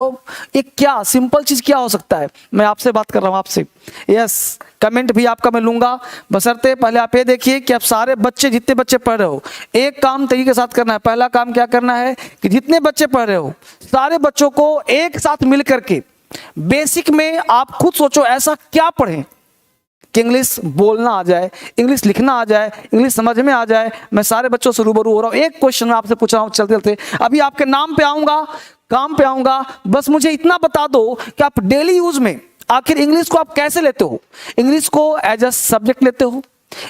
एक क्या सिंपल चीज क्या हो सकता है? मैं आपसे बात कर रहा हूं, आपसे। यस, कमेंट भी आपका मैं लूंगा, बशर्ते पहले आप ये देखिए कि आप सारे बच्चे, जितने बच्चे पढ़ रहे हो, एक काम तरीके के साथ करना है। पहला काम क्या करना है कि जितने बच्चे पढ़ रहे हो सारे बच्चों को एक साथ मिल करके बेसिक में आप खुद सोचो ऐसा क्या पढ़ें कि इंग्लिश बोलना आ जाए, इंग्लिश लिखना आ जाए, इंग्लिश समझ में आ जाए। मैं सारे बच्चों से रूबरू हो रहा हूँ। एक क्वेश्चन मैं आपसे पूछ रहा हूँ चलते चलते, अभी आपके नाम पे आऊंगा, काम पे आऊंगा, बस मुझे इतना बता दो कि आप डेली यूज में आखिर इंग्लिश को आप कैसे लेते हो? इंग्लिश को एज अ सब्जेक्ट लेते हो?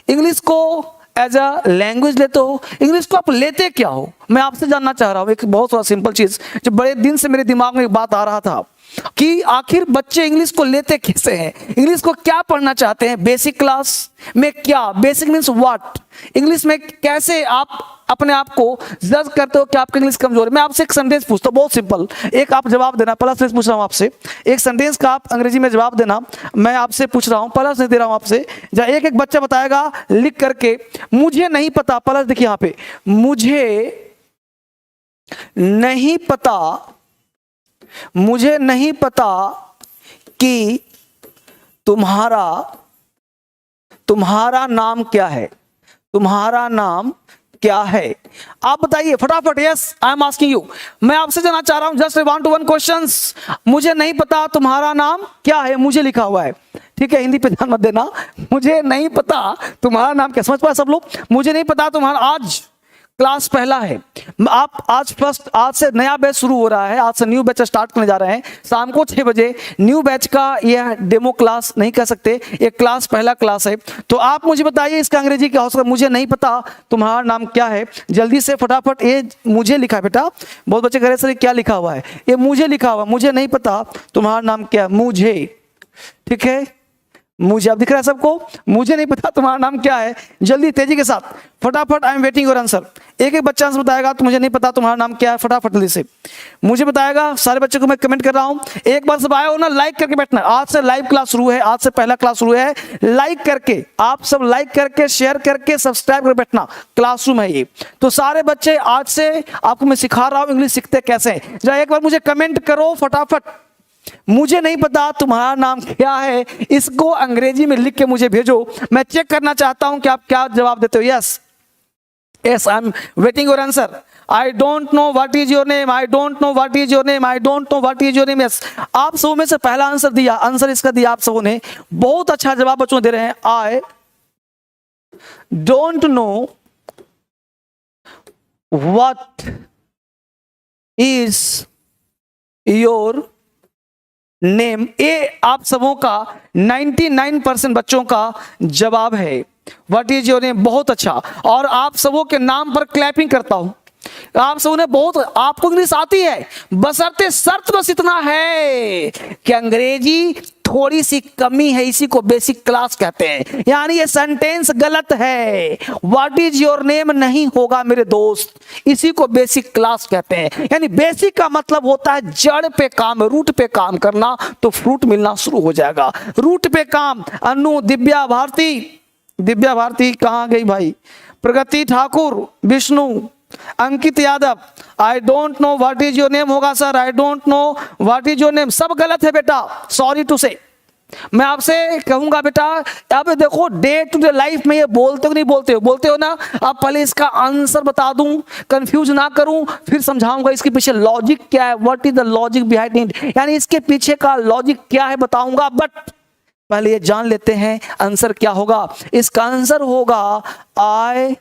इंग्लिश को एज अ लैंग्वेज लेते हो? इंग्लिश को आप लेते क्या हो? मैं आपसे जानना चाह रहा हूँ एक बहुत सारा सिंपल चीज जो बड़े दिन से मेरे दिमाग में एक बात आ रहा था कि आखिर बच्चे इंग्लिश को लेते कैसे हैं, इंग्लिश को क्या पढ़ना चाहते हैं, बेसिक क्लास में क्या, बेसिक मीन्स व्हाट, इंग्लिश में कैसे आप अपने आप को जज करते हो कि आपकी इंग्लिश कमजोर है। मैं आपसे एक सेंटेंस पूछता हूँ, बहुत सिंपल, एक आप जवाब देना। पहला सेंटेंस पूछ रहा हूँ आपसे, एक सेंटेंस का आप अंग्रेजी में जवाब देना। मैं आपसे पूछ रहा हूँ, पहला सेंटेंस दे रहा हूँ आपसे, जहाँ एक एक बच्चा बताएगा लिख करके, मुझे नहीं पता। पहला देखिए यहाँ पे, मुझे नहीं पता, मुझे नहीं पता कि तुम्हारा नाम क्या है, तुम्हारा नाम क्या है? आप बताइए फटाफट। Yes, I am asking you, मैं आपसे जानना चाह रहा हूं, जस्ट 1 to 1 क्वेश्चंस। मुझे नहीं पता तुम्हारा नाम क्या है, मुझे लिखा हुआ है, ठीक है, हिंदी पे ध्यान मत देना। मुझे नहीं पता तुम्हारा नाम क्या, समझ पाए सब लोग? मुझे नहीं पता तुम्हारा, आज क्लास पहला है, आप आज से नया बैच शुरू हो रहा है, आज से न्यू बैच स्टार्ट करने जा रहे हैं शाम को 6 बजे। न्यू बैच का यह डेमो क्लास नहीं कह सकते, एक क्लास पहला क्लास है। तो आप मुझे बताइए इसका अंग्रेजी क्या हो सकता है? मुझे नहीं पता तुम्हारा नाम क्या है, जल्दी से फटाफट। ये मुझे लिखा है बेटा, बहुत बच्चे कह रहे सर क्या लिखा हुआ है? ये मुझे लिखा हुआ, मुझे नहीं पता तुम्हारा नाम क्या है, मुझे, ठीक है, मुझे। अब दिख रहा है सबको? मुझे नहीं पता तुम्हारा नाम क्या है, जल्दी तेजी के साथ फटाफट। I am waiting your answer. एक एक बच्चा आंसर बताएगा, तो मुझे नहीं पता तुम्हारा नाम क्या है, फटाफट जल्दी से मुझे बताएगा। सारे बच्चों को मैं कमेंट कर रहा हूं, एक बार सब आए हो ना, लाइक करके बैठना। आज से लाइव क्लास शुरू है, आज से पहला क्लास शुरू है। लाइक करके, आप सब लाइक करके, शेयर करके, सब्सक्राइब कर बैठना। क्लासरूम है ये, तो सारे बच्चे आज से आपको मैं सिखा रहा हूं इंग्लिश सीखते कैसे। जरा एक बार मुझे कमेंट करो फटाफट, मुझे नहीं पता तुम्हारा नाम क्या है, इसको अंग्रेजी में लिख के मुझे भेजो। मैं चेक करना चाहता हूं कि आप क्या जवाब देते हो। Yes, yes, I am waiting your answer. I don't know what is your name, I don't know what is your name, I don't know what is your name. Yes, आप सबों में से पहला आंसर दिया, आंसर इसका दिया आप सबों ने, बहुत अच्छा जवाब बच्चों दे रहे हैं। आई don't know what is your name, ये आप सबों का 99% बच्चों का जवाब है। व्हाट इज योर नेम, बहुत अच्छा। और आप सबों के नाम पर क्लैपिंग करता हूं। आप सबों ने बहुत, आपको इंग्लिश आती है, बशर्ते शर्त बस इतना है कि अंग्रेजी थोड़ी सी कमी है, इसी को बेसिक क्लास कहते हैं। यानी ये सेंटेंस गलत है, व्हाट इज योर नेम नहीं होगा मेरे दोस्त, इसी को बेसिक क्लास कहते हैं। यानी बेसिक का मतलब होता है जड़ पे काम, रूट पे काम करना, तो फ्रूट मिलना शुरू हो जाएगा। रूट पे काम। अनु, दिव्या भारती, दिव्या भारती कहाँ गई भाई? Pragati Thakur, Vishnu, Ankit Yadav, I don't know what is your name होगा sir, I don't know what is your name, सब गलत है बेटा, सॉरी टू से। मैं आपसे कहूंगा बेटा, अब देखो डे टू डे लाइफ में ये बोलते हो नहीं बोलते हो? बोलते हो ना। अब पहले इसका आंसर बता दूं, कंफ्यूज ना करूं, फिर समझाऊंगा इसके पीछे लॉजिक क्या है, what is the logic behind it, यानी इसके पीछे का लॉजिक क्या है बताऊंगा। बट पहले ये जान लेते हैं आंसर क्या होगा। इसका आंसर होगा आई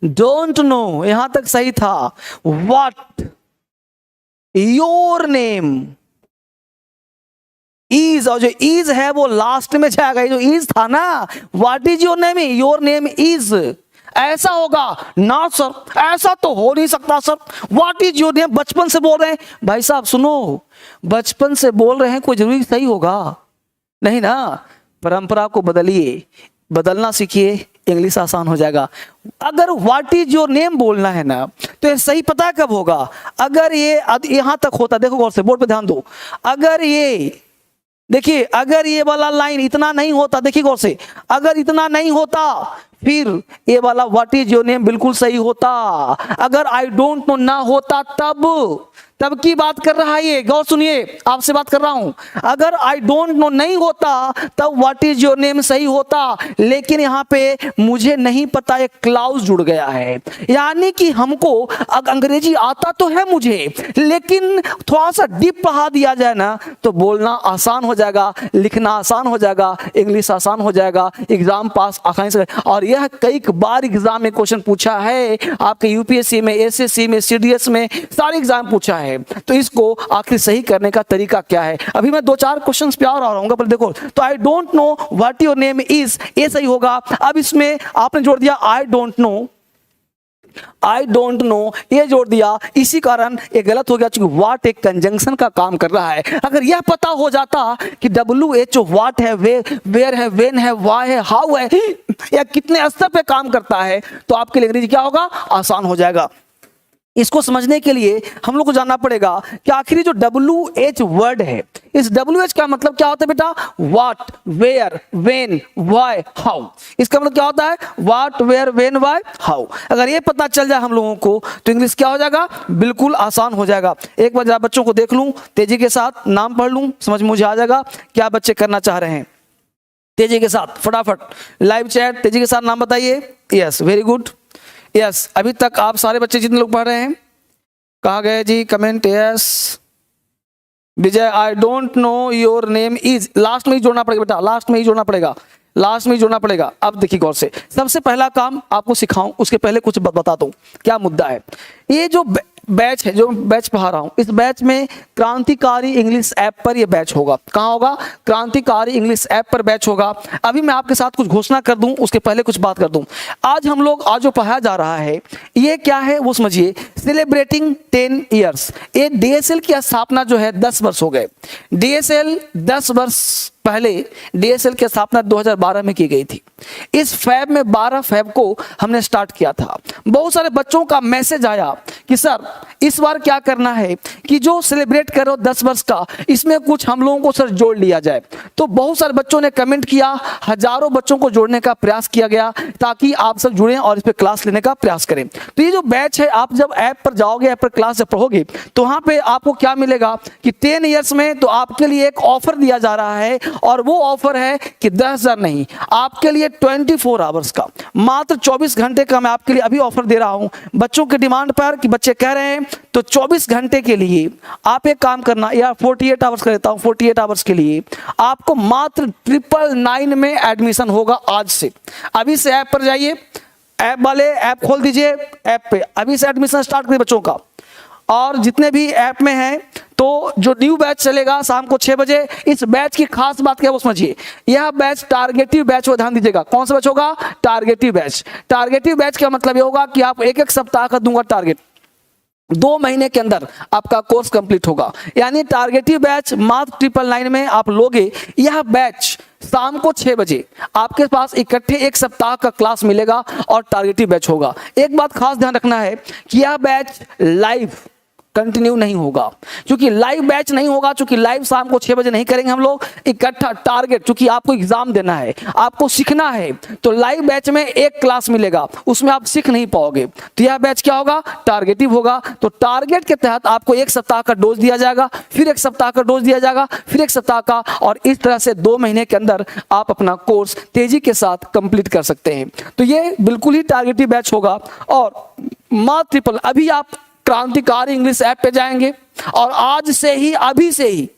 डोंट नो, यहां तक सही था, व्हाट योर नेम इज, और जो इज है वो लास्ट में जाएगा। जो इज था ना, what is your name, your name is, ऐसा होगा ना सर, ऐसा तो हो नहीं सकता sir. What is your name, बचपन से बोल रहे हैं भाई साहब, सुनो, बचपन से बोल रहे हैं, कोई जरूरी सही होगा नहीं ना। परंपरा को बदलिए, बदलना सीखिए, इंग्लिश आसान हो जाएगा। अगर व्हाट इज योर नेम बोलना है ना, तो ये सही पता कब होगा? अगर ये यहां तक होता, देखो गौर से, बोर्ड पे ध्यान दो, अगर ये देखिए, अगर ये वाला लाइन इतना नहीं होता, देखिए गौर से, अगर इतना नहीं होता, फिर ये वाला व्हाट इज योर नेम बिल्कुल सही होता। अगर आई डोंट नो ना होता तब की बात कर रहा है ये, गौर सुनिए, आपसे बात कर रहा हूं। अगर आई डोंट नो नहीं होता तब व्हाट इज योर नेम सही होता, लेकिन यहां पे मुझे नहीं पता एक क्लाउज जुड़ गया है, यानी कि हमको अंग्रेजी आता तो है मुझे, लेकिन थोड़ा सा डीप पढ़ा दिया जाए ना तो बोलना आसान हो जाएगा, लिखना आसान हो जाएगा, इंग्लिश आसान हो जाएगा, एग्जाम पास आसानी से। और यह कई बार एग्जाम में क्वेश्चन पूछा है, आपके यूपीएससी में, एसएससी में, सीडीएस में, सारे एग्जाम पूछा है। तो इसको आखिर सही करने का तरीका क्या है, अभी मैं 2-4 क्वेश्चन पे और आ रहा हूं, पर देखो। तो आई don't know what your name is, ये सही होगा। अब इसमें आपने जोड़ दिया आई don't no, I don't no ये जोड़ दिया, इसी कारण ये गलत हो गया, क्योंकि व्हाट एक कंजंक्शन का काम कर रहा है। अगर यह पता हो जाता कि WHO व्हाट है, वेयर है, व्हेन है, व्हाई है, हाउ है, या कितने स्तर पे काम करता है, तो आपके लिए अंग्रेजी क्या होगा, आसान हो जाएगा। इसको समझने के लिए हम लोग को जानना पड़ेगा कि आखिरी जो WH वर्ड है, इस WH का मतलब क्या होता है बेटा, what, where, when, why, how. इसका मतलब क्या होता है, what, where, when, why, how. अगर ये पता चल जाए हम लोगों को तो इंग्लिश क्या हो जाएगा, बिल्कुल आसान हो जाएगा। एक बार जरा बच्चों को देख लूं तेजी के साथ, नाम पढ़ लूं, समझ में मुझे आ जाएगा क्या बच्चे करना चाह रहे हैं। तेजी के साथ फटाफट लाइव चैट, तेजी के साथ नाम बताइए। Yes, very good, yes. अभी तक आप सारे बच्चे जितने लोग पढ़ रहे हैं, कहा गए जी comment. Yes Vijay, I don't know your name is, last में ही जोड़ना पड़ेगा बेटा, लास्ट में ही जोड़ना पड़ेगा, लास्ट में ही जोड़ना पड़ेगा। अब देखिए गौर से, सबसे पहला काम आपको सिखाऊं उसके पहले कुछ बताता हूं क्या मुद्दा है। ये जो बैच है, जो बैच पढ़ा रहा हूं, इस बैच में क्रांतिकारी इंग्लिश ऐप पर यह बैच होगा। कहां होगा, क्रांतिकारी इंग्लिश ऐप पर बैच होगा। अभी मैं आपके साथ कुछ घोषणा कर दूं, उसके पहले कुछ बात कर दूं। आज हम लोग, आज जो पढ़ाया जा रहा है ये क्या है वो समझिए, सेलिब्रेटिंग 10 ईयर्स। ये DSL की स्थापना जो है 10 वर्ष हो गए। DSL 10 वर्ष पहले DSL की स्थापना 2012 में की गई थी। इस फैब में 12 फैब को हमने स्टार्ट किया था। बहुत सारे बच्चों का मैसेज आया कि सर इस बार क्या करना है कि जो सेलिब्रेट कर रहे हो 10 वर्ष का, इसमें कुछ हम लोगों को सर जोड़ लिया जाए। तो बहुत सारे बच्चों ने कमेंट किया, हजारों बच्चों को जोड़ने का प्रयास किया गया ताकि आप सब जुड़ें और इस पर क्लास लेने का प्रयास करें। तो ये जो बैच है, आप जब ऐप पर जाओगे, ऐप पर क्लास जब पढ़ोगे तो वहां पे आपको क्या मिलेगा कि 10 ईयर्स में तो आपके लिए एक ऑफर दिया जा रहा है, और वो ऑफर है कि 10,000 नहीं, आपके लिए 24 आवर्स का, मात्र 24 घंटे का मैं आपके लिए अभी ऑफर दे रहा हूं बच्चों के डिमांड पर, कि बच्चे कह रहे हैं तो 24 घंटे के लिए आप एक काम करना, या 48 आवर्स कर देता हूं, 48 आवर्स के लिए आपको मात्र 999 में एडमिशन होगा। आज से अभी से ऐप पर जाइए, ऐप वाले ऐप खोल दीजिए, ऐप पे अभी से एडमिशन स्टार्ट करिए बच्चों का। और जितने भी ऐप में हैं, तो जो न्यू बैच चलेगा शाम को 6 बजे, इस बैच की खास बात क्या है वो समझिए। यह बैच टारगेटिव बैच हो, ध्यान दीजिएगा। कौन सा बैच होगा, टारगेटिव बैच। टारगेटिव बैच का मतलब ये होगा कि आप एक सप्ताह का दूंगा टारगेट, 2 महीने के अंदर आपका कोर्स कंप्लीट होगा। यानी टारगेटिव बैच मात्र 999 में आप लोगे। यह बैच शाम को 6 बजे आपके पास इकट्ठे 1 सप्ताह का क्लास मिलेगा और टारगेटिव बैच होगा। एक बात खास ध्यान रखना है कि यह बैच लाइव कंटिन्यू नहीं होगा, क्योंकि लाइव बैच नहीं होगा, क्योंकि लाइव शाम को 6 बजे नहीं करेंगे हम लोग, इकट्ठा टारगेट, क्योंकि आपको एग्जाम देना है, आपको सीखना है। तो लाइव बैच में एक क्लास मिलेगा, उसमें आप सीख नहीं पाओगे। तो यह बैच क्या होगा, टारगेटिव होगा। तो टारगेट के तहत आपको 1 सप्ताह का डोज दिया जाएगा, फिर 1 सप्ताह का डोज दिया जाएगा, फिर 1 सप्ताह का, और इस तरह से 2 महीने के अंदर आप अपना कोर्स तेजी के साथ कंप्लीट कर सकते हैं। तो ये बिल्कुल ही टारगेटिव बैच होगा। और मात्र अभी आप क्रांतिकारी इंग्लिश ऐप पे जाएंगे और आज से ही, अभी से ही,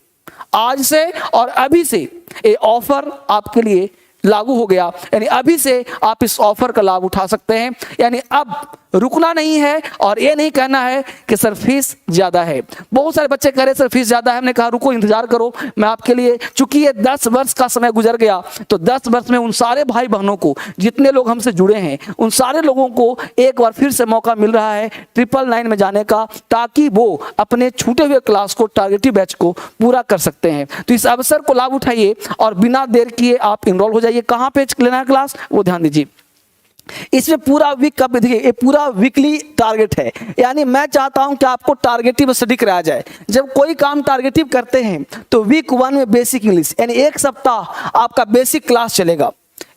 आज से और अभी से ये ऑफर आपके लिए लागू हो गया। यानी अभी से आप इस ऑफर का लाभ उठा सकते हैं। यानी अब रुकना नहीं है और ये नहीं कहना है कि सर फीस ज्यादा है। बहुत सारे बच्चे कह रहे सर फीस ज्यादा है, हमने कहा रुको इंतजार करो, मैं आपके लिए, चूंकि ये 10 वर्ष का समय गुजर गया, तो 10 वर्ष में उन सारे भाई बहनों को, जितने लोग हमसे जुड़े हैं, उन सारे लोगों को एक बार फिर से मौका मिल रहा है 999 में जाने का, ताकि वो अपने छूटे हुए क्लास को, टारगेटिव बैच को पूरा कर सकते हैं। तो इस अवसर को लाभ उठाइए और बिना देर किए आप इनरोल हो जाइए। कहां पे लेना है क्लास वो ध्यान दीजिए। इसमें पूरा वीक का, देखिए ये पूरा वीकली टारगेट है। यानी मैं चाहता हूं कि आपको टारगेटिव स्टडी कराया जाए। जब कोई काम टारगेटिव करते हैं तो वीक 1 में बेसिक इंग्लिश, यानी 1 सप्ताह आपका बेसिक क्लास चलेगा।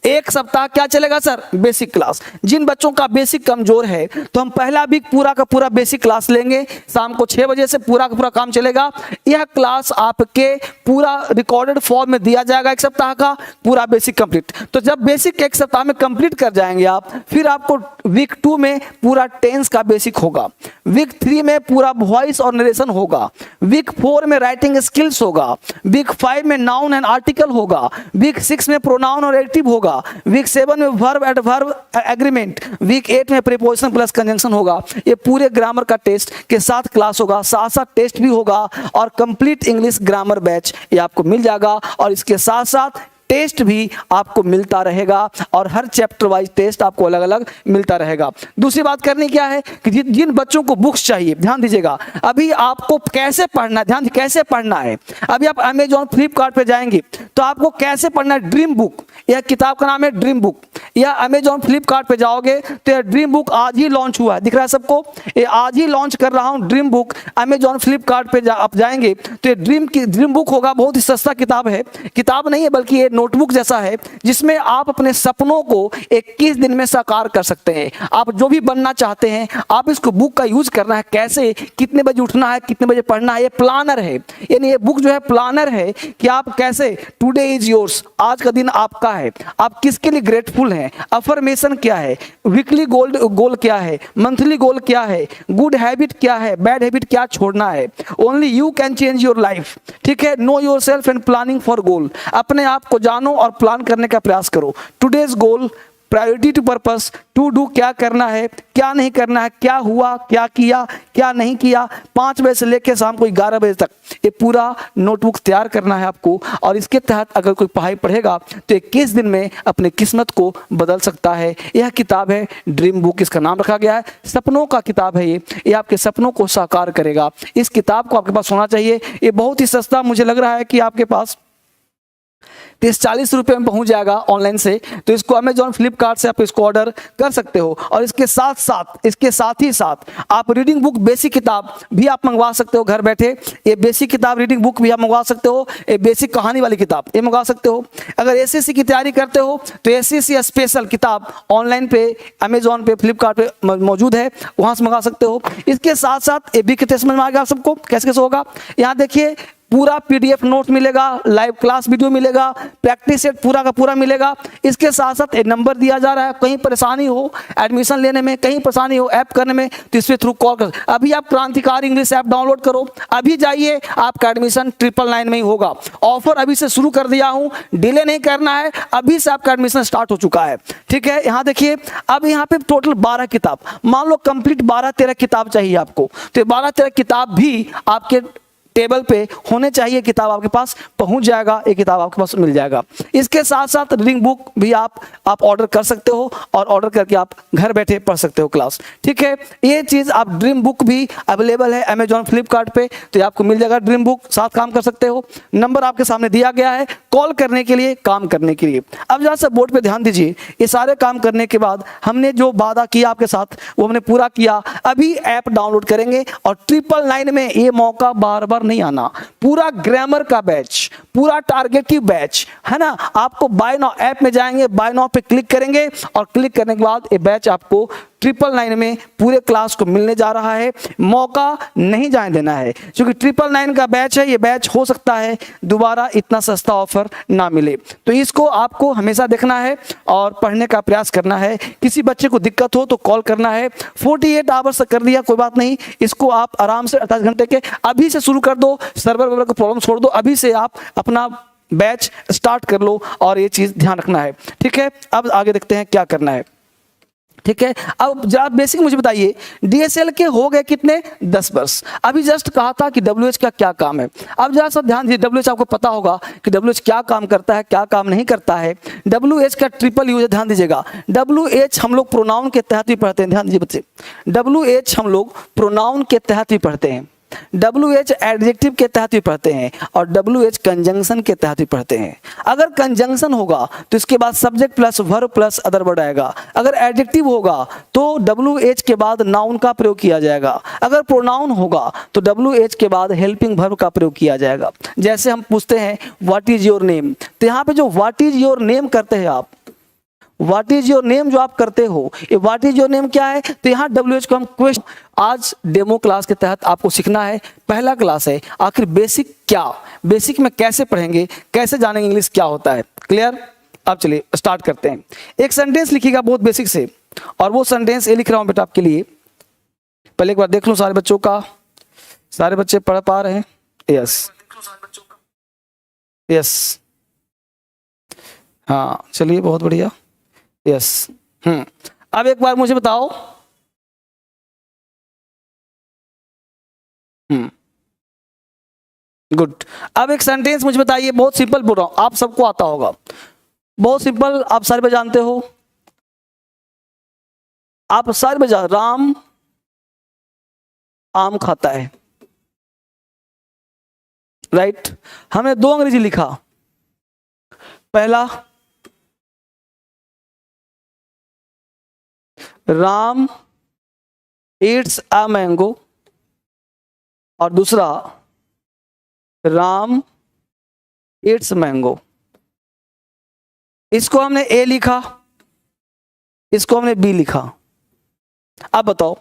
एक सप्ताह क्या चलेगा सर? Basic class. जिन बच्चों का बेसिक कमजोर है तो हम पहला वीक पूरा का पूरा बेसिक क्लास लेंगे, शाम को 6 बजे से पूरा का पूरा काम चलेगा। यह क्लास आपके पूरा रिकॉर्डेड फॉर्म में दिया जाएगा, एक सप्ताह का पूरा बेसिक कंप्लीट। तो जब बेसिक एक सप्ताह में कंप्लीट कर जाएंगे आप, फिर आपको वीक 2 में पूरा टेंस का बेसिक होगा, वीक 3 में पूरा वॉइस और नरेशन होगा, वीक 4 में राइटिंग स्किल्स होगा, वीक 5 में नाउन एंड आर्टिकल होगा, वीक 6 में प्रोनाउन और एडजेक्टिव होगा, वीक 7 में verb and verb agreement, week 8 में प्रीपोजिशन प्लस कंजंक्शन होगा। ये पूरे ग्रामर का टेस्ट के साथ क्लास होगा, साथ साथ टेस्ट भी होगा और कंप्लीट इंग्लिश ग्रामर बैच ये आपको मिल जाएगा। और इसके साथ साथ टेस्ट भी आपको मिलता रहेगा और हर चैप्टर वाइज टेस्ट आपको अलग अलग मिलता रहेगा। दूसरी बात करनी क्या है कि जिन बच्चों को बुक्स चाहिए, ध्यान दीजिएगा, अभी आपको कैसे पढ़ना है, ध्यान कैसे पढ़ना है। अभी आप अमेजॉन फ्लिपकार्ट पे जाएंगे तो आपको कैसे पढ़ना है। ड्रीम बुक, यह किताब का नाम है ड्रीम बुक। या अमेजॉन फ्लिपकार्ट पे जाओगे तो यह ड्रीम बुक आज ही लॉन्च हुआ है, दिख रहा है सबको, ये आज ही लॉन्च कर रहा हूँ ड्रीम बुक। अमेजॉन फ्लिपकार्ट पे आप जाएंगे तो ये ड्रीम बुक होगा। बहुत ही सस्ता किताब है, किताब नहीं है बल्कि ये नोटबुक जैसा है, जिसमें आप अपने सपनों को 21 दिन में साकार कर सकते हैं। आप जो भी बनना चाहते हैं आप इसको बुक का यूज करना है, कैसे, कितने बजे उठना है, कितने बजे पढ़ना है, ये प्लानर है। यानी ये बुक जो है प्लानर है कि आप कैसे, टुडे इज योर्स, आज का दिन आपका है, आप किसके लिए ग्रेटफुल हैं, अफर्मेशन क्या है, वीकली गोल क्या है, मंथली गोल क्या है, गुड हैबिट क्या है, बैड हैबिट क्या छोड़ना है। Only you can change your life, ठीक है। Know yourself and planning for goal, अपने आप को जानो और प्लान करने का प्रयास करो। Today's goal, priority to purpose, to do, क्या करना है, क्या नहीं करना है, क्या हुआ, क्या किया, क्या नहीं किया। 5 बजे से लेकर शाम को 11 बजे तक ये पूरा नोटबुक तैयार करना है आपको। और इसके तहत अगर कोई पढ़ाई पढ़ेगा तो 21 दिन में अपनी किस्मत को बदल सकता है। यह किताब है ड्रीम बुक, इसका नाम रखा गया है, सपनों का किताब है ये आपके सपनों को साकार करेगा। इस किताब को आपके पास होना चाहिए। ये बहुत ही सस्ता, मुझे लग रहा है कि आपके पास 30-40 रुपये में पहुंच जाएगा ऑनलाइन से। तो इसको अमेजॉन फ्लिपकार्ट से आप इसको ऑर्डर कर सकते हो। और इसके साथ ही साथ आप रीडिंग बुक बेसिक किताब भी आप मंगवा सकते हो घर बैठे। ये बेसिक किताब रीडिंग बुक भी आप मंगवा सकते हो, ये बेसिक कहानी वाली किताब ये मंगवा सकते हो। अगर एसएससी की तैयारी करते हो तो एसएससी स्पेशल किताब ऑनलाइन पे अमेजॉन पे फ्लिपकार्ट पे मौजूद है, वहाँ से मंगा सकते हो। इसके साथ साथ ये भी कितने समझ में आ गया आप सबको कैसे कैसे होगा। यहाँ देखिए पूरा पीडीएफ नोट मिलेगा, लाइव क्लास वीडियो मिलेगा, प्रैक्टिस सेट पूरा का पूरा मिलेगा। इसके साथ साथ एक नंबर दिया जा रहा है, कहीं परेशानी हो एडमिशन लेने में, कहीं परेशानी हो ऐप करने में तो इस पे थ्रू कॉल कर। अभी आप क्रांतिकारी इंग्लिश ऐप डाउनलोड करो, अभी जाइए, आपका एडमिशन 999 में ही होगा। ऑफर अभी से शुरू कर दिया हूँ, डिले नहीं करना है, अभी से आपका एडमिशन स्टार्ट हो चुका है, ठीक है। यहाँ देखिए अब यहाँ पे टोटल 12 किताब, मान लो कंप्लीट 12-13 किताब चाहिए आपको, तो 12-13 किताब भी आपके टेबल पे होने चाहिए, किताब आपके पास पहुंच जाएगा, ये किताब आपके पास मिल जाएगा। इसके साथ साथ रीडिंग बुक भी आप ऑर्डर कर सकते हो और ऑर्डर करके आप घर बैठे पढ़ सकते हो क्लास, ठीक है। ये चीज़ आप ड्रीम बुक भी अवेलेबल है अमेजॉन फ्लिपकार्ट पे, तो आपको मिल जाएगा ड्रीम बुक, साथ काम कर सकते हो। नंबर आपके सामने दिया गया है कॉल करने के लिए, काम करने के लिए। अब जरा सा बोर्ड पे ध्यान दीजिए, ये सारे काम करने के बाद हमने जो वादा किया आपके साथ वो हमने पूरा किया। अभी ऐप डाउनलोड करेंगे और 999 में ये मौका बार बार नहीं आना। पूरा ग्रामर का बैच, पूरा टारगेटिव बैच है ना, आपको बाय नाउ ऐप में जाएंगे, बाय नाउ पे क्लिक करेंगे और क्लिक करने के बाद ये बैच आपको 999 में पूरे क्लास को मिलने जा रहा है। मौका नहीं जाने देना है, क्योंकि 999 का बैच है, ये बैच हो सकता है दोबारा इतना सस्ता ऑफर ना मिले। तो इसको आपको हमेशा देखना है और पढ़ने का प्रयास करना है। किसी बच्चे को दिक्कत हो तो कॉल करना है। 48 आवर्स कर दिया कोई बात नहीं, इसको आप आराम से 48 घंटे के अभी से शुरू कर दो, सर्वर वर्वर का प्रॉब्लम छोड़ दो, अभी से आप अपना बैच स्टार्ट कर लो और ये चीज़ ध्यान रखना है, ठीक है। अब आगे देखते हैं क्या करना है, ठीक है। अब जरा बेसिक मुझे बताइए, डीएसएल के हो गए कितने 10 वर्ष। अभी जस्ट कहा था कि डब्ल्यूएच का क्या काम है। अब जरा सब ध्यान दीजिए, डब्ल्यूएच आपको पता होगा कि डब्ल्यूएच क्या काम करता है, क्या काम नहीं करता है। डब्ल्यूएच का ट्रिपल यूज, ध्यान दीजिएगा। डब्ल्यूएच हम लोग प्रोनाउन के तहत भी पढ़ते हैं, ध्यान दीजिए बच्चे, डब्ल्यूएच हम लोग प्रोनाउन के तहत भी पढ़ते हैं, WH एडजेक्टिव के तहत भी पढ़ते हैं और WH कंजंक्शन के तहत भी पढ़ते हैं। अगर कंजंक्शन होगा तो इसके बाद subject plus verb plus other word आएगा। अगर एडजेक्टिव होगा तो WH के बाद नाउन का प्रयोग किया जाएगा। अगर प्रोनाउन होगा तो WH के बाद हेल्पिंग वर्ब का प्रयोग किया जाएगा। जैसे हम पूछते हैं व्हाट इज योर नेम, तो यहाँ पे जो व्हाट इज योर नेम करते हैं आप, व्हाट इज योर नेम जो आप करते हो, ये व्हाट इज योर नेम क्या है, तो यहाँ WH को हम क्वेश्चन, आज डेमो क्लास के तहत आपको सीखना है, पहला क्लास है, आखिर बेसिक क्या, बेसिक में कैसे पढ़ेंगे, कैसे जानेंगे इंग्लिश क्या होता है, क्लियर। अब चलिए स्टार्ट करते हैं। एक सेंटेंस लिखिएगा बहुत बेसिक से, और वो सेंटेंस ये लिख रहा हूं बेटा आपके लिए, पहले एक बार देख लूं सारे बच्चों का, सारे बच्चे पढ़ पा रहे हैं, यस यस, हाँ चलिए बहुत बढ़िया, यस। अब एक बार मुझे बताओ, गुड। अब एक सेंटेंस मुझे बताइए, बहुत सिंपल बोल रहा हूं, आप सबको आता होगा, बहुत सिंपल, आप सारे बच्चे जानते हो, आप सारे बच्चे, राम आम खाता है, राइट। हमने दो अंग्रेजी लिखा, पहला राम ईट्स अ मैंगो, और दूसरा राम ईट्स मैंगो। इसको हमने ए लिखा, इसको हमने बी लिखा। अब बताओ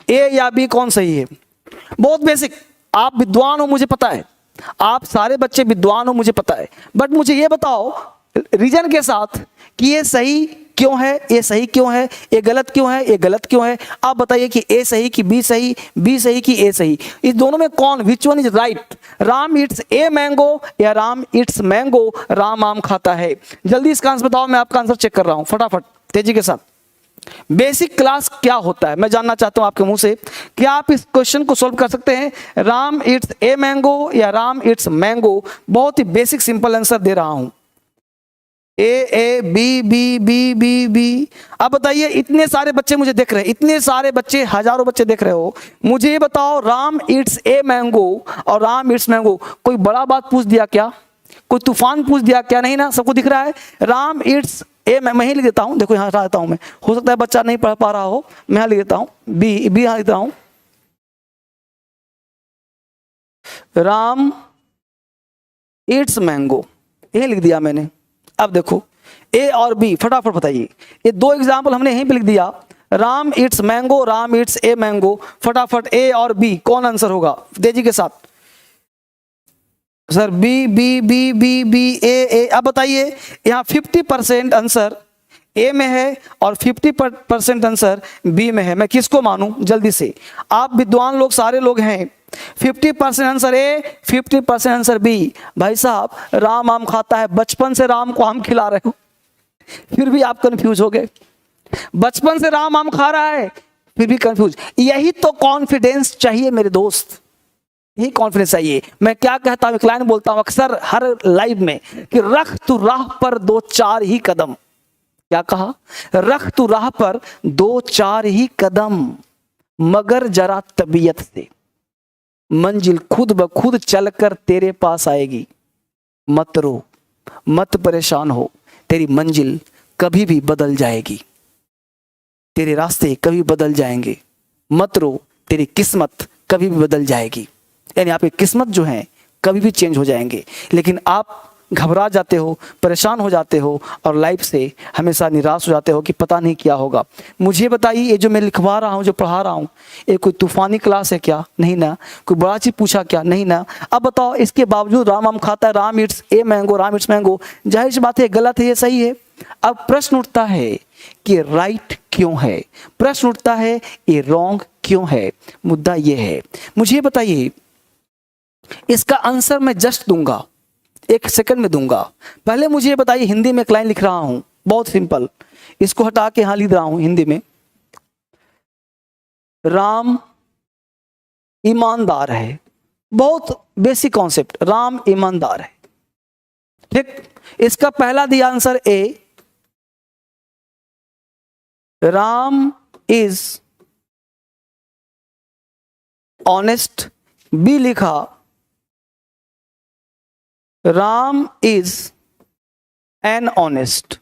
ए या बी कौन सही है। बहुत बेसिक, आप विद्वान हो मुझे पता है, आप सारे बच्चे विद्वान हो मुझे पता है, बट मुझे ये बताओ रीजन के साथ कि ये सही क्यों है, ये सही क्यों है, ये गलत क्यों है, ये गलत क्यों है। आप बताइए कि ए सही कि बी सही, बी सही कि ए सही, इस दोनों में कौन, which one is right. Ram eats a mango या राम ईट्स मैंगो, राम आम खाता है। जल्दी इसका आंसर बताओ, मैं आपका आंसर चेक कर रहा हूं फटाफट तेजी के साथ। बेसिक क्लास क्या होता है मैं जानना चाहता हूं आपके मुंह से, क्या आप इस क्वेश्चन को सॉल्व कर सकते हैं, राम ईट्स ए मैंगो या राम ईट्स मैंगो। बहुत ही बेसिक सिंपल आंसर दे रहा हूं, A B B B B B. अब बताइए, इतने सारे बच्चे मुझे देख रहे हैं, इतने सारे बच्चे, हजारों बच्चे देख रहे हो, मुझे ये बताओ राम ईट्स ए मैंगो और राम ईट्स मैंगो, कोई बड़ा बात पूछ दिया क्या, कोई तूफान पूछ दिया क्या, नहीं ना, सबको दिख रहा है। राम ईट्स ए, मैं ही लिख देता हूं, देखो यहाँ हटा देता हूं मैं, हो सकता है बच्चा नहीं पढ़ पा रहा हो, मैं यहाँ लिख देता हूं, बी बी यहाँ लिख देता हूं, राम ईट्स मैंगो, ये लिख दिया मैंने। अब देखो ए और बी फटाफट बताइए, ये दो एग्जाम्पल हमने यहीं पे लिख दिया, Ram eats mango, Ram eats a mango, फटाफट ए और बी कौन आंसर होगा तेजी के साथ। Sir B B B B B A. अब बताइए, यहाँ 50% आंसर ए में है और 50% आंसर बी में है, मैं किसको मानूं जल्दी से, आप विद्वान लोग सारे लोग हैं। 50% आंसर ए, 50% आंसर बी। भाई साहब राम आम खाता है, बचपन से राम को आम खिला रहे हो, फिर भी आप कंफ्यूज हो गए। बचपन से राम आम खा रहा है फिर भी कंफ्यूज। यही तो कॉन्फिडेंस चाहिए मेरे दोस्त, यही कॉन्फिडेंस चाहिए। मैं क्या कहता हूं, एक लाइन बोलता हूं अक्सर हर लाइव में कि रख तू राह पर दो चार ही कदम। क्या कहा, रख तू राह पर दो चार ही कदम, मगर जरा तबीयत से मंजिल खुद ब खुद चलकर तेरे पास आएगी। मत रो, मत परेशान हो, तेरी मंजिल कभी भी बदल जाएगी, तेरे रास्ते कभी बदल जाएंगे। मत रो, तेरी किस्मत कभी भी बदल जाएगी। यानी आपकी किस्मत जो है कभी भी चेंज हो जाएंगे, लेकिन आप घबरा जाते हो, परेशान हो जाते हो और लाइफ से हमेशा निराश हो जाते हो कि पता नहीं क्या होगा। मुझे बताइए, ये जो मैं लिखवा रहा हूँ, जो पढ़ा रहा हूँ, ये कोई तूफानी क्लास है क्या, नहीं ना, कोई बड़ा चीज पूछा क्या, नहीं ना। अब बताओ, इसके बावजूद राम आम खाता है, Ram eats a mango, Ram eats mango, जाहिर सी बात है गलत है, ये सही है। अब प्रश्न उठता है कि राइट क्यों है, प्रश्न उठता है ये रॉन्ग क्यों है। मुद्दा ये है, मुझे बताइए इसका आंसर मैं जस्ट दूंगा, एक सेकंड में दूंगा। पहले मुझे ये बताइए, हिंदी में एक लाइन लिख रहा हूं बहुत सिंपल, इसको हटा के यहां लिख रहा हूं हिंदी में, राम ईमानदार है। बहुत बेसिक कॉन्सेप्ट, राम ईमानदार है, ठीक। इसका पहला दिया answer A, Ram is honest. B लिखा, Ram is an honest.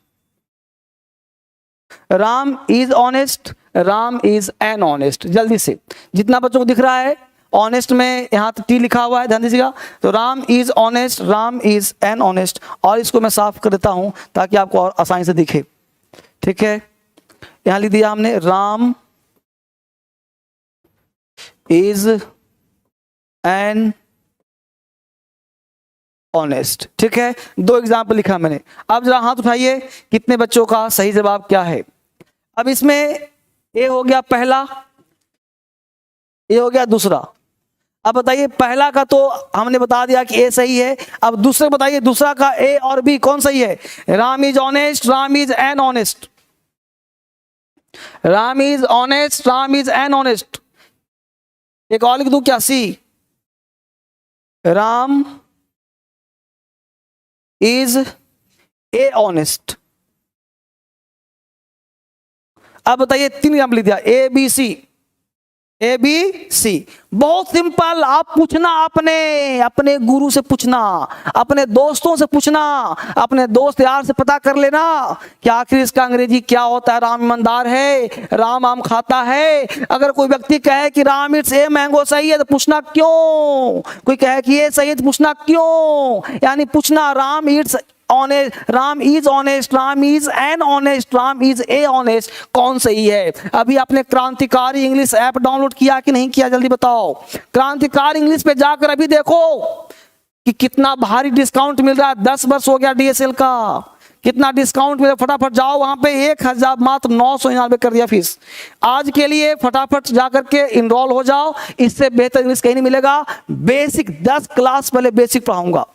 Ram is honest, Ram is an honest. जल्दी से, जितना बच्चों को दिख रहा है ऑनेस्ट में यहां टी लिखा हुआ है, ध्यान दीजिएगा। तो Ram is honest, Ram is an honest, और इसको मैं साफ कर देता हूं ताकि आपको और आसानी से दिखे। ठीक है, यहां लिख दिया हमने राम इज एन ऑनेस्ट। ठीक है, 2 एग्जाम्पल लिखा मैंने। अब जरा हाथ उठाइए, कितने बच्चों का सही जवाब क्या है। अब इसमें ए हो गया पहला, ये हो गया दूसरा। अब बताइए, पहला का तो हमने बता दिया कि ए सही है। अब दूसरे बताइए, दूसरा का ए और बी कौन सही है। Ram is honest, Ram is an honest, Ram is honest, Ram is an honest. एक और लिख दूं क्या, सी, राम इज ए ऑनेस्ट। अब बताइए, 3 एग्जाम्पल लिख दिया, A B C, A B C. बहुत सिंपल। आप पूछना, अपने गुरु से पूछना, अपने दोस्तों से पूछना, अपने दोस्त यार से पता कर लेना कि आखिर इसका अंग्रेजी क्या होता है। राम ईमानदार है, राम आम खाता है। अगर कोई व्यक्ति कहे कि राम इट्स ए मैंगो सही है तो पूछना क्यों, कोई कहे कि ये सही है तो पूछना क्यों, यानी पूछना Ram it's honest, Ram is honest, Ram is an honest, Ram is a honest, कौन सही है। अभी आपने क्रांतिकारी इंग्लिश ऐप डाउनलोड किया कि नहीं किया, जल्दी बताओ। क्रांतिकारी इंग्लिश पे जाकर अभी देखो कि कितना भारी डिस्काउंट मिल रहा है। 10 वर्ष हो गया DSL का, कितना डिस्काउंट मिला। फटाफट जाओ वहां पे, 1000 मात्र 999 कर दिया फीस। आज के लिए फटाफट जाकर के इनरोल हो जाओ, इससे बेहतर इंग्लिश कहीं नहीं मिलेगा। बेसिक 10 क्लास पहले बेसिक पढ़ाऊंगा,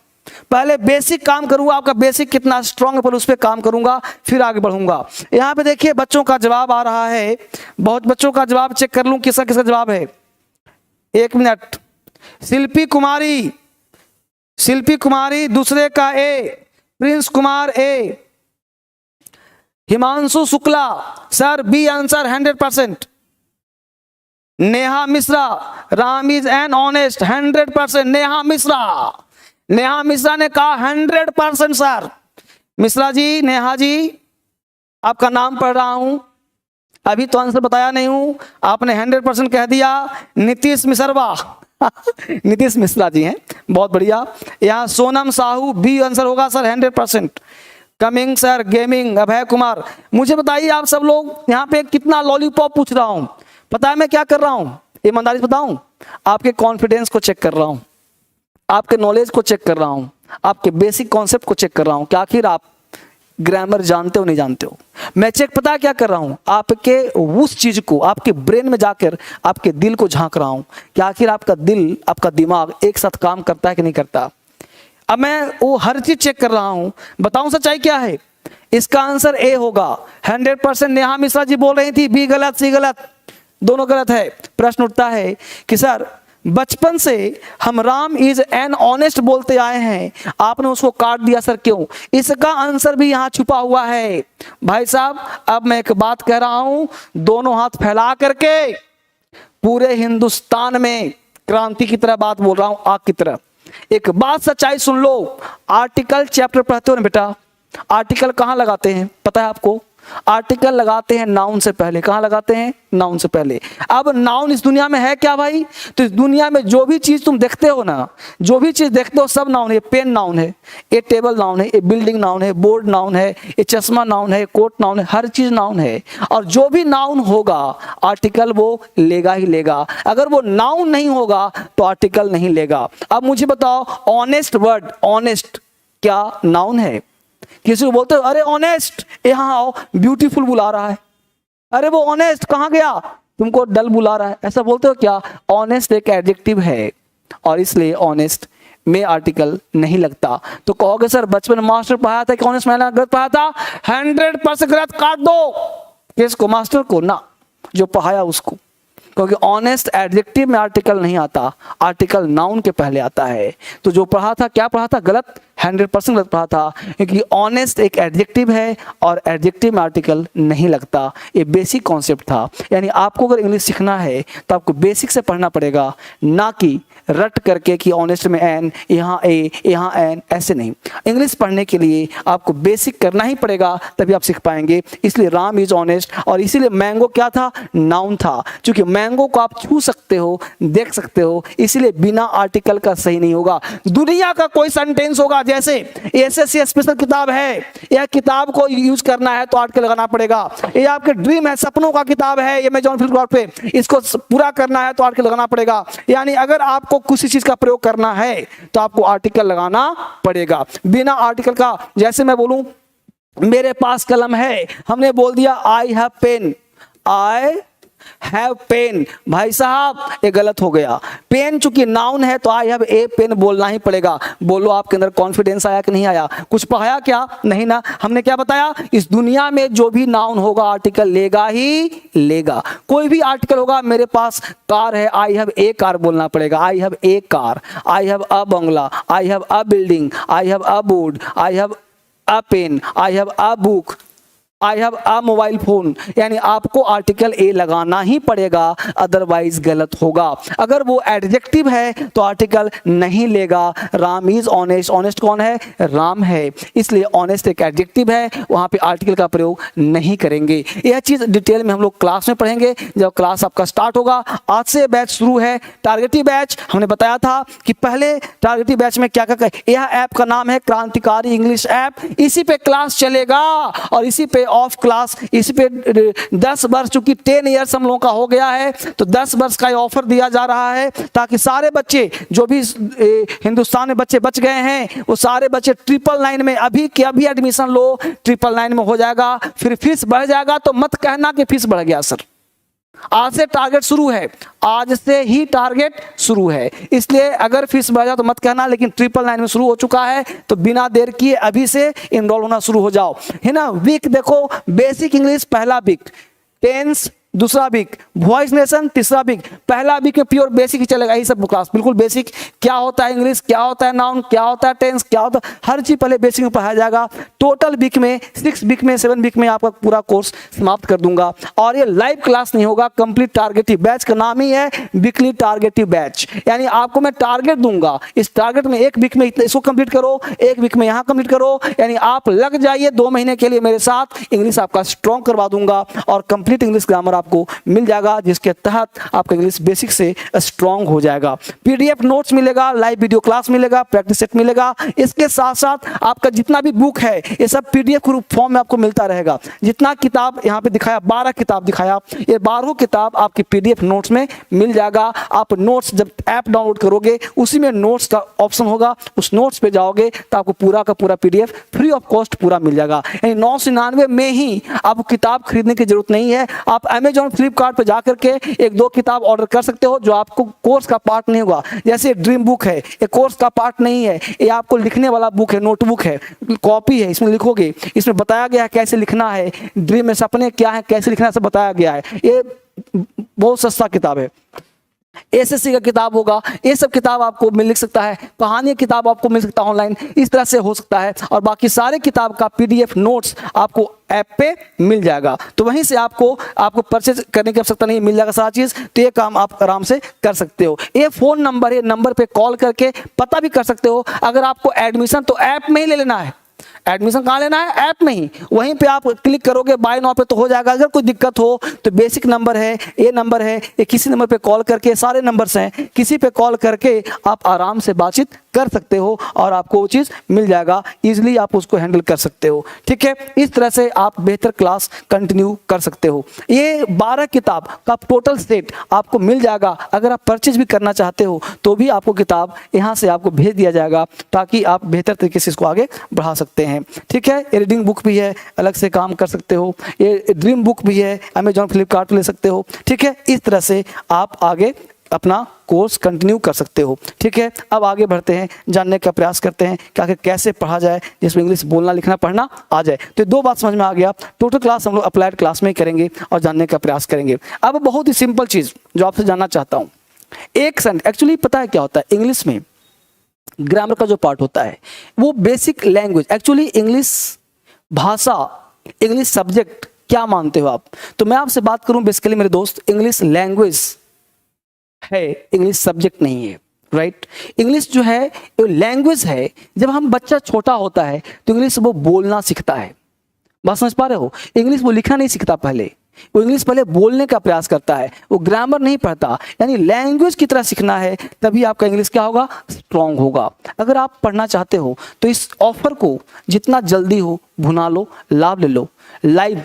पहले बेसिक काम करूंगा, आपका बेसिक कितना स्ट्रांग है पर उस पर काम करूंगा, फिर आगे बढ़ूंगा। यहां पे देखिए बच्चों का जवाब आ रहा है, बहुत बच्चों का जवाब चेक कर लूं किसका किसका जवाब है। 1 मिनट। शिल्पी कुमारी, शिल्पी कुमारी दूसरे का A, Prince Kumar A, Himanshu Shukla sir B answer 100%। Neha Mishra, Ram is an honest 100%। Neha Mishra, Neha Mishra ने कहा 100% सर। मिश्रा जी, नेहा जी, आपका नाम पढ़ रहा हूं, अभी तो आंसर बताया नहीं हूं, आपने 100% कह दिया। नीतीश मिश्रवा नीतीश मिश्रा जी हैं, बहुत बढ़िया। यहाँ सोनम साहू बी आंसर होगा sir 100%। Coming sir, gaming, Abhay Kumar. मुझे बताइए आप सब लोग यहाँ पे कितना लॉलीपॉप पूछ रहा हूं, पता है मैं क्या कर रहा हूं, ईमानदारी से बताऊं, आपके कॉन्फिडेंस को चेक कर रहा हूं, आपके नॉलेज को चेक कर रहा हूं, आपके बेसिक कॉन्सेप्ट को चेक कर रहा हूं कि आखिर आप ग्रामर जानते हो नहीं जानते हो। मैं चेक पता क्या कर रहा हूं, आपके उस चीज को आपके ब्रेन में जाकर आपके दिल को झांक रहा हूं कि आखिर आपका दिल, आपका दिमाग एक साथ काम करता है कि नहीं करता। अब मैं वो हर चीज चेक कर रहा हूं। बताऊं सच्चाई क्या है, इसका आंसर ए होगा 100%। नेहा मिश्रा जी बोल रही थी बी गलत सी गलत, दोनों गलत है। प्रश्न उठता है कि सर बचपन से हम राम इज एन ऑनेस्ट बोलते आए हैं, आपने उसको काट दिया सर क्यों। इसका आंसर भी यहां छुपा हुआ है भाई साहब। अब मैं एक बात कह रहा हूं, दोनों हाथ फैला करके पूरे हिंदुस्तान में क्रांति की तरह बात बोल रहा हूं, आग की तरह। एक बात सच्चाई सुन लो, आर्टिकल चैप्टर पढ़ते हो ना बेटा, आर्टिकल कहां लगाते हैं पता है आपको, आर्टिकल लगाते हैं नाउन से पहले। कहां लगाते हैं, नाउन से पहले। अब नाउन इस दुनिया में है क्या भाई, तो इस दुनिया में जो भी चीज तुम देखते हो ना, जो भी चीज देखते हो सब नाउन है। पेन नाउन है, ये टेबल नाउन है, ये बिल्डिंग नाउन है, बोर्ड नाउन है, ये चश्मा नाउन है, कोट नाउन है, हर चीज नाउन है। और जो भी नाउन होगा आर्टिकल वो लेगा ही लेगा, अगर वो नाउन नहीं होगा तो आर्टिकल नहीं लेगा। अब मुझे बताओ, ऑनेस्ट वर्ड, ऑनेस्ट क्या नाउन है। किसी को बोलते हो अरे ऑनेस्ट यहाँ आओ, ब्यूटीफुल बुला रहा है, अरे वो ऑनेस्ट कहाँ गया, तुमको डल बुला रहा है, ऐसा बोलते हो क्या। ऑनेस्ट एक एडजेक्टिव है और इसलिए ऑनेस्ट में आर्टिकल नहीं लगता। तो कहोगे सर बचपन में मास्टर पढ़ाया था कि ऑनेस्ट मैंने गलत पढ़ाया था, 100% गलत, काट दो किसको, मास्टर को ना, जो पढ़ाया उसको। क्योंकि ऑनेस्ट एडजेक्टिव में आर्टिकल नहीं आता, आर्टिकल नाउन के पहले आता है। तो जो पढ़ा था क्या पढ़ा था, गलत, 100% गलत पढ़ा था, क्योंकि ऑनेस्ट एक एडजेक्टिव है और एडजेक्टिव में आर्टिकल नहीं लगता। ये बेसिक कॉन्सेप्ट था। यानी आपको अगर इंग्लिश सीखना है तो आपको बेसिक से पढ़ना पड़ेगा, ना कि रट करके कि ऑनेस्ट में एन, यहाँ ए, यहाँ एन, ऐसे नहीं। इंग्लिश पढ़ने के लिए आपको बेसिक करना ही पड़ेगा, तभी आप सीख पाएंगे। इसलिए राम इज ऑनेस्ट, और इसीलिए मैंगो क्या था, नाउन था। क्योंकि मैंगो को आप छू सकते हो, देख सकते हो, इसीलिए बिना आर्टिकल का सही नहीं होगा। दुनिया का कोई सेंटेंस होगा, जैसे एसएससी स्पेशल किताब है, यह किताब को यूज करना है तो आर्टिकल लगाना पड़ेगा। ये आपके ड्रीम है, सपनों का किताब है, ये अमेज़न फ्लिपकार्ट पे, इसको पूरा करना है तो आर्टिकल लगाना पड़ेगा। यानी अगर आपको किसी चीज का प्रयोग करना है तो आपको आर्टिकल लगाना पड़ेगा। बिना आर्टिकल का, जैसे मैं बोलूं मेरे पास कलम है, हमने बोल दिया I have pen, I have pen, भाई साहब ये गलत हो गया। पेन चूंकि नाउन है तो आई हैव ए पेन बोलना ही पड़ेगा। बोलो आपके अंदर कॉन्फिडेंस आया कि नहीं आया? कुछ पढ़ाया क्या? नहीं ना। हमने क्या बताया, इस दुनिया में जो भी नाउन होगा आर्टिकल लेगा ही लेगा। कोई भी आर्टिकल होगा, मेरे पास कार है, आई हैव ए कार बोलना पड़ेगा, I have a car. I have a bungalow, I have a building, I have a board, I have a pen, I have a book, I have a mobile phone. यानी आपको article a लगाना ही पड़ेगा, otherwise गलत होगा। अगर वो adjective है तो आर्टिकल नहीं लेगा। राम इज ऑनेस्ट, ऑनेस्ट कौन है? राम है, इसलिए ऑनेस्ट एक एडजेक्टिव है, वहां पे आर्टिकल का प्रयोग नहीं करेंगे। यह चीज डिटेल में हम लोग क्लास में पढ़ेंगे, जब क्लास आपका स्टार्ट होगा। आज से बैच शुरू है, टारगेटिव बैच। हमने बताया था कि पहले टारगेटिव बैच में क्या क्या, यह ऐप का नाम है क्रांतिकारी इंग्लिश ऐप, इसी पे क्लास चलेगा और इसी पे ऑफ क्लास, इसी पे 10 वर्ष, चूंकि 10 ईयर्स हम लोगों का हो गया है तो 10 वर्ष का ऑफर दिया जा रहा है, ताकि सारे बच्चे जो भी हिंदुस्तान में बच्चे बच गए हैं वो सारे बच्चे 999 में अभी के अभी एडमिशन लो, 999 में हो जाएगा। फिर फीस बढ़ जाएगा तो मत कहना कि फीस बढ़ गया सर। आज से टारगेट शुरू है, आज से ही टारगेट शुरू है, इसलिए अगर फीस बढ़ जाए तो मत कहना। लेकिन 999 में शुरू हो चुका है तो बिना देर किए अभी से इनरोल होना शुरू हो जाओ, है ना। वीक देखो, बेसिक इंग्लिश पहला वीक, टेंस दूसरा वीक, वॉइस नेशन तीसरा वीक। पहला वीक में प्योर बेसिक ही चलेगा, यही सब क्लास बिल्कुल बेसिक। क्या होता है इंग्लिश, क्या होता है नाउन, क्या होता है टेंस, क्या होता है, हर चीज पहले बेसिक में पढ़ाया जाएगा। टोटल वीक में 6 वीक में 7 वीक में आपका पूरा कोर्स समाप्त कर दूंगा। और ये लाइव क्लास नहीं होगा, कंप्लीट टारगेटिव बैच का नाम ही है वीकली टारगेटिव बैच। यानी आपको मैं टारगेट दूंगा, इस टारगेट में 1 वीक में इसको कंप्लीट करो, 1 वीक में यहाँ कंप्लीट करो। यानी आप लग जाइए 2 महीने के लिए मेरे साथ, इंग्लिश आपका स्ट्रॉन्ग करवा दूंगा और कंप्लीट इंग्लिश ग्रामर आपको मिल जाएगा, जिसके तहत आपका इंग्लिश बेसिक से स्ट्रॉन्ग हो जाएगा। पीडीएफ नोट्स मिलेगा, लाइव वीडियो क्लास मिलेगा, प्रैक्टिस सेट मिलेगा। इसके साथ साथ आपका जितना भी बुक है ये सब पीडीएफ फॉर्म में आपको मिलता रहेगा। जितना किताब यहाँ पे दिखाया, 12 किताब दिखाया, ये 12 किताब आपकी पीडीएफ नोट्स में मिल जाएगा। आप नोट्स जब ऐप डाउनलोड करोगे उसी में नोट्स का ऑप्शन होगा, उस नोट्स पे जाओगे तो आपको पूरा का पूरा पीडीएफ फ्री ऑफ कॉस्ट पूरा मिल जाएगा। यानी 999 में ही आपको किताब खरीदने की जरूरत नहीं है। आप अमेजॉन फ्लिपकार्ट पे जाकर के 1-2 किताब ऑर्डर कर सकते हो जो आपको कोर्स का पार्ट नहीं होगा। जैसे ड्रीम बुक है, ये कोर्स का पार्ट नहीं है, ये आपको लिखने वाला बुक है, नोटबुक है, कॉपी है, इसमें लिखोगे, इसमें बताया गया है कैसे लिखना है, ड्रीम में सपने क्या है, कैसे लिखना है सब बताया गया है। ये बहुत सस्ता किताब है। एसएससी का किताब होगा, ये सब किताब आपको लिख सकता है, कहानी किताब आपको मिल सकता है ऑनलाइन, इस तरह से हो सकता है। और बाकी सारे किताब का पीडीएफ नोट्स आपको ऐप पे मिल जाएगा, तो वहीं से आपको परचेज करने की आवश्यकता नहीं, मिल जाएगा सारा चीज। तो ये काम आप आराम से कर सकते हो। ये फोन नंबर है, नंबर पे कॉल करके पता भी कर सकते हो। अगर आपको एडमिशन तो ऐप में ही ले लेना है, एडमिशन कहाँ लेना है? ऐप में ही, वहीं पे आप क्लिक करोगे बाय नाउ पे तो हो जाएगा। अगर कोई दिक्कत हो तो बेसिक नंबर है, ये नंबर है, ये किसी नंबर पे कॉल करके, सारे नंबर्स हैं, किसी पे कॉल करके आप आराम से बातचीत कर सकते हो और आपको वो चीज़ मिल जाएगा, इजीली आप उसको हैंडल कर सकते हो। ठीक है, इस तरह से आप बेहतर क्लास कंटिन्यू कर सकते हो। ये 12 किताब का टोटल सेट आपको मिल जाएगा। अगर आप परचेज भी करना चाहते हो तो भी आपको किताब यहाँ से आपको भेज दिया जाएगा, ताकि आप बेहतर तरीके से इसको आगे बढ़ा सकते हैं। ठीक है, ये रीडिंग बुक भी है, अलग से काम कर सकते हो। ये ड्रीम बुक भी है, अमेजॉन फ्लिपकार्ट ले सकते हो। ठीक है, इस तरह से आप आगे अपना कोर्स कंटिन्यू कर सकते हो। ठीक है, अब आगे बढ़ते हैं, जानने का प्रयास करते हैं कि आखिर कैसे पढ़ा जाए जिसमें इंग्लिश बोलना लिखना पढ़ना आ जाए। तो 2 बात समझ में आ गया। टोटल क्लास हम लोग अप्लाइड क्लास में ही करेंगे और जानने का प्रयास करेंगे। अब बहुत ही सिंपल चीज़ जो आपसे जानना चाहता हूँ, एक सेंटेंस, एक्चुअली पता है क्या होता है इंग्लिश में, ग्रामर का जो पार्ट होता है वो बेसिक लैंग्वेज, एक्चुअली इंग्लिश भाषा, इंग्लिश सब्जेक्ट क्या मानते हो आप? तो मैं आपसे बात करूं बेसिकली मेरे दोस्त, इंग्लिश लैंग्वेज है, इंग्लिश सब्जेक्ट नहीं है। राइट। इंग्लिश जो है लैंग्वेज है, जब हम बच्चा छोटा होता है तो इंग्लिश वो बोलना सीखता है। बात समझ पा रहे हो? इंग्लिश वो लिखना नहीं सीखता, पहले वो इंग्लिश पहले बोलने का प्रयास करता है, वो ग्रामर नहीं पढ़ता। यानी लैंग्वेज की तरह सीखना है, तभी आपका इंग्लिश क्या होगा, स्ट्रांग होगा। अगर आप पढ़ना चाहते हो तो इस ऑफर को जितना जल्दी हो भुना लो, लाभ ले लो। लाइव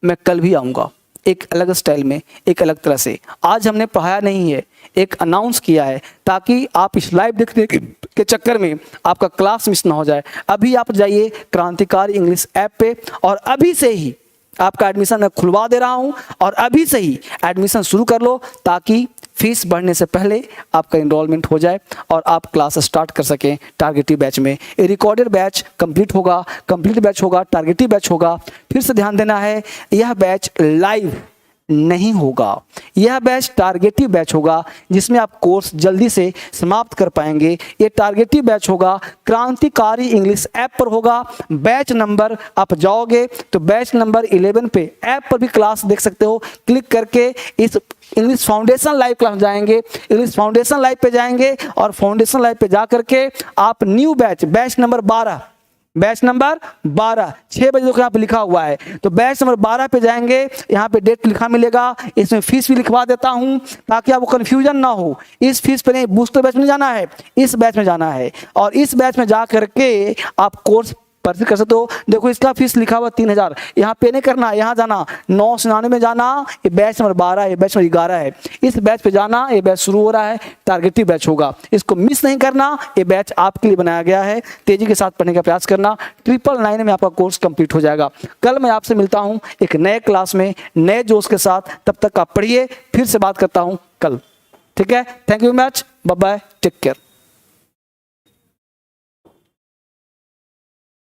मैं कल भी आऊँगा, एक अलग स्टाइल में, एक अलग तरह से। आज हमने पढ़ाया नहीं है, एक अनाउंस किया है, ताकि आप इस लाइव देखने के चक्कर में आपका क्लास मिस ना हो जाए। अभी आप जाइए क्रांतिकारी इंग्लिश ऐप पे और अभी से ही आपका एडमिशन मैं खुलवा दे रहा हूं, और अभी से ही एडमिशन शुरू कर लो, ताकि फीस बढ़ने से पहले आपका इनरोलमेंट हो जाए और आप क्लास स्टार्ट कर सकें टारगेटिव बैच में। ये रिकॉर्डेड बैच कंप्लीट होगा, कंप्लीट बैच होगा, टारगेटिव बैच होगा। फिर से ध्यान देना है, यह बैच लाइव नहीं होगा, यह बैच टारगेटिव बैच होगा, जिसमें आप कोर्स जल्दी से समाप्त कर पाएंगे। ये टारगेटिव बैच होगा, क्रांतिकारी इंग्लिश ऐप पर होगा। बैच नंबर आप जाओगे तो बैच नंबर 11 पे ऐप पर भी क्लास देख सकते हो। क्लिक करके इस इंग्लिश फाउंडेशन लाइव क्लास जाएंगे, इंग्लिश फाउंडेशन लाइव पे जाएंगे और फाउंडेशन लाइव पे जा करके आप new batch number 12, batch number 12 6 बजे को यहाँ पे लिखा हुआ है, तो बैच नंबर 12 पे जाएंगे। यहाँ पे डेट लिखा मिलेगा, इसमें फीस भी लिखवा देता हूँ ताकि आपको कन्फ्यूजन ना हो। इस फीस पे नहीं, बूस्टर बैच में जाना है, इस बैच में जाना है, और इस बैच में जा करके आप कोर्स परचेज कर सकते हो। देखो इसका फीस लिखा हुआ 3000, यहाँ पे नहीं करना, यहाँ जाना 999 में जाना। ये बैच नंबर 12, ये बैच नंबर 11 है, इस बैच पे जाना। ये बैच शुरू हो रहा है, टारगेटिव बैच होगा, इसको मिस नहीं करना। ये बैच आपके लिए बनाया गया है, तेजी के साथ पढ़ने का प्रयास करना। 999 में आपका कोर्स कंप्लीट हो जाएगा। कल मैं आपसे मिलता हूँ एक नए क्लास में, नए जोश के साथ। तब तक आप पढ़िए, फिर से बात करता हूँ कल, ठीक है? Thank you very much, bye bye, take care.